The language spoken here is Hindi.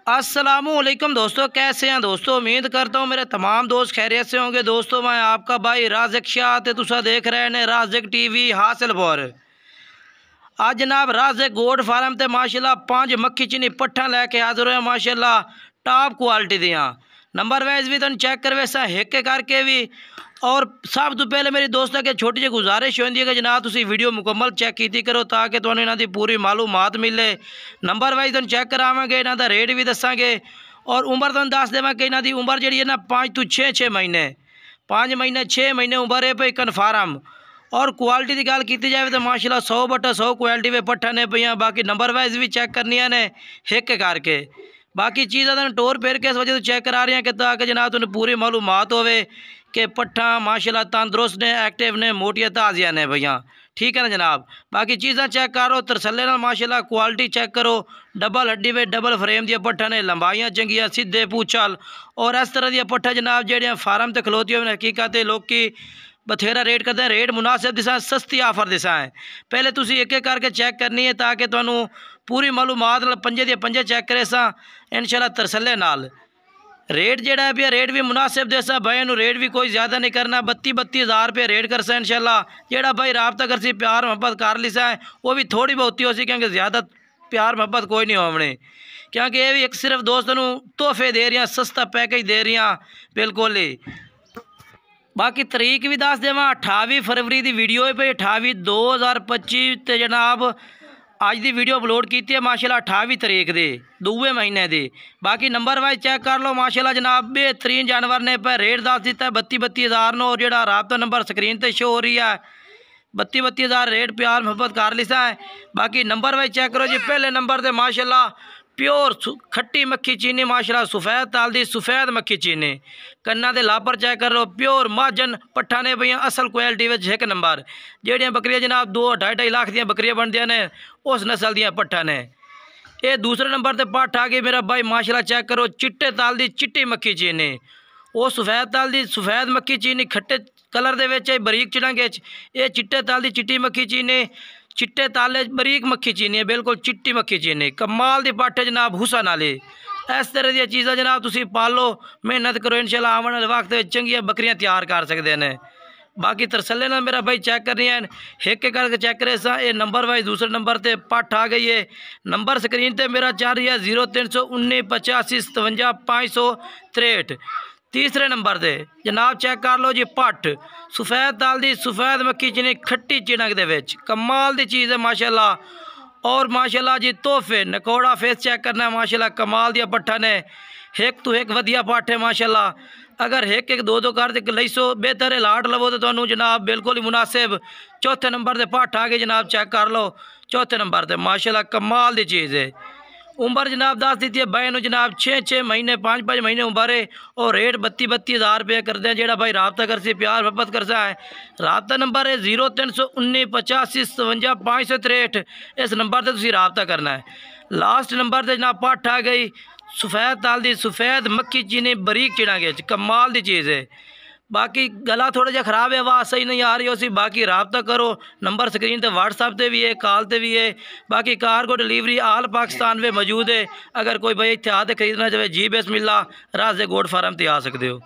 अस्सलामुअलैकुम दोस्तों, कैसे हैं दोस्तों। उम्मीद करता हूँ मेरे तमाम दोस्त खैरियत से होंगे। दोस्तों मैं आपका भाई राज़िक शाह ते तुसा देख रहे हैं राज़िक टीवी हासिलपुर। आज जनाब राज़िक गोड फार्म ते माशाल्लाह 5 मक्खी चीनी पट्ठा लैके हाजिर हुए माशाल्लाह टॉप क्वालिटी दियाँ। नंबर वाइज भी तुम चेक करवे सा हिक करके भी। और सब तो पहले मेरी दोस्तों के छोटी जी गुजारिश होती है कि जनाब तुसी वीडियो मुकम्मल चेक की करो ताकि तुहानू इन्हां दी पूरी मालूमात मिले। नंबर वाइज तुम चेक करावांगे, इन्हां दा रेट भी दसांगे और उम्र तुहानू दस देवांगे। इन्हां दी उम्र जिहड़ी है ना 5 तो 6 महीने 5 महीने 6 महीने उम्र है पई कन्फर्म। और क्वालिटी की गल की जाए तो माशाल्लाह 100/100 क्वालिटी में पट्ठा ने पईयां। बाकी नंबर वाइज भी चेक करनियां ने हिक करके। बाकी चीज़ा तुम टोर फेर के इस वजह से चेक करा रही हैं कि ताकि जनाब तुम पूरी मालूमात होवे कि पट्ठा माशाल्लाह तंदुरुस्त ने, एक्टिव ने, मोटिया ताज़िया ने भैया। ठीक है ना जनाब। बाकी चीज़ा चेक करो तरसले नाल माशाल्लाह क्वालिटी चेक करो। डबल हड्डी में डबल फ्रेम दिया पट्ठा ने, लंबाइयाँ चंगियां, सीधे पूछल और इस तरह दिया पट्ठा जनाब जेड़ियां फार्म ते खलोती हो हकीकत लोग बथेरा रेट करते हैं। रेट मुनासिब दिसा, सस्ती ऑफर दिसा है। पहले तुसी एक एक करके चेक करनी है ताकि तुहानू पूरी मालूमात पंजे दिए पंजे चेक करे सा इंशाल्लाह तरसले नाल। रेट जेड़ा है भैया रेट भी मुनासिब देसा भाई, इनू रेट भी कोई ज़्यादा नहीं करना। 32,000 रुपये रेट कर सा इंशाल्लाह। जेड़ा भाई रबता कर सी प्यार मुहब्बत कर ली सा है वो भी थोड़ी बहुत ही हो सी, क्योंकि ज़्यादा प्यार मुहब्बत कोई नहीं होने, क्योंकि ये भी एक सिर्फ दोस्तों तोहफे दे रही, सस्ता पैकेज दे रही बिल्कुल ही। बाकी तरीक भी दस देव 28 फरवरी की वीडियो है भाई। 28/2/2025 ते जनाब अज की वीडियो अपलोड की है माशाल्लाह 28 तरीक दे दूसरे महीने दे। बाकी नंबर वाइज चेक कर लो माशाल्लाह जनाब बेहतरीन जानवर ने पर रेट दस दिता है 32,000 नो। और जो राबता नंबर स्क्रीन पर शो हो रही है 32,000 रेट प्यार मुहब्बत कर लिसा है। बाकी नंबर वाइज चेक करो जी। पहले नंबर से माशाल्लाह प्योर खट्टी मक्खी चीनी माशाल्लाह सफ़ेद ताल दी सफ़ेद मक्खी चीनी। कन्ना दे लापर चेक कर लो प्योर माजन पट्ठा ने भैया असल क्वालिटी में एक नंबर। जेड़ियां बकरियां जनाब 2-2.5 लाख दियां बकरियां बनदियां ने उस नस्ल दियां पट्ठा ने। ये दूसरे नंबर पर पट्ठ आ गई मेरा भाई माशाल्लाह चेक करो चिट्टे ताल दी चिट्टी मक्खी चीनी। वो सफ़ेद ताल दी सफ़ेद मक्खी चीनी खट्टे कलर दे बरीक चिड़ांगे। ये चिट्टे ताल दी चिट्टी मक्खी चीनी, चिट्टे ताले बरीक मक्खी चीनी है, बिल्कुल चिट्टी मक्खी चीनी कमाल दी पट्ठ है जनाब हुसन वाली। इस तरह दी चीज़ा जनाब तुसी पालो मेहनत करो इंशाल्लाह आने वाले वक्त चंगिया बकरियां तैयार कर सकते हैं। बाकी तरसले ना मेरा भाई चेक करनी है हिक करके चेक करे सा। ये नंबर वाइज दूसरे नंबर पर पट्ठ आ गई है। नंबर स्क्रीन पर मेरा चल रही है 0319 85 57 563। तीसरे नंबर से जनाब चेक कर लो जी पट्ठ सफ़ेद ताल दी सफ़ेद मक्खी चीनी खट्टी चिनक दे विच कमाल दी चीज़ है माशाल्लाह। और माशाल्लाह जी तोहफे नकोड़ा फेस चेक करना माशाल्लाह कमाल दिया पट्ठा ने। एक तो एक वधिया पट्ठ है माशाल्लाह। अगर एक एक दो कर लई सो बेहतर है लाट लवो तो तुहानू जनाब बिल्कुल ही मुनासिब। चौथे नंबर से पट्ठ आ गए जनाब चेक कर लो। चौथे नंबर से माशाल्लाह कमाल दी चीज़ है। उम्र जनाब दस दी है भाई जनाब 6-6 महीने 5-5 महीने उम्र है। और रेट 32,000 रुपये करते हैं। जेड़ा भाई रबता कर सी प्यार मोहब्बत करता है रबता नंबर है 0319 85 57 563। इस नंबर से तुम रबता करना है। लास्ट नंबर से जनाब पट्ठ आ गई सफ़ेद ताल दी सफ़ेद मक्खी चीनी बरीक चिड़ांगे कमाल दी चीज़ है। बाकी गला थोड़ा जहा खराब है, आवाज़ सही नहीं आ रही हो सी। बाकी रबता करो नंबर स्क्रीन पर व्हाट्सएप से भी है कॉल से भी है। बाकी कार्गो डिलीवरी आल पाकिस्तान में मौजूद है। अगर कोई भाई इत्थे आते खरीदना चाहे जी बिस्मिल्लाह राज़िक गोड फार्म ते आ सकते हो।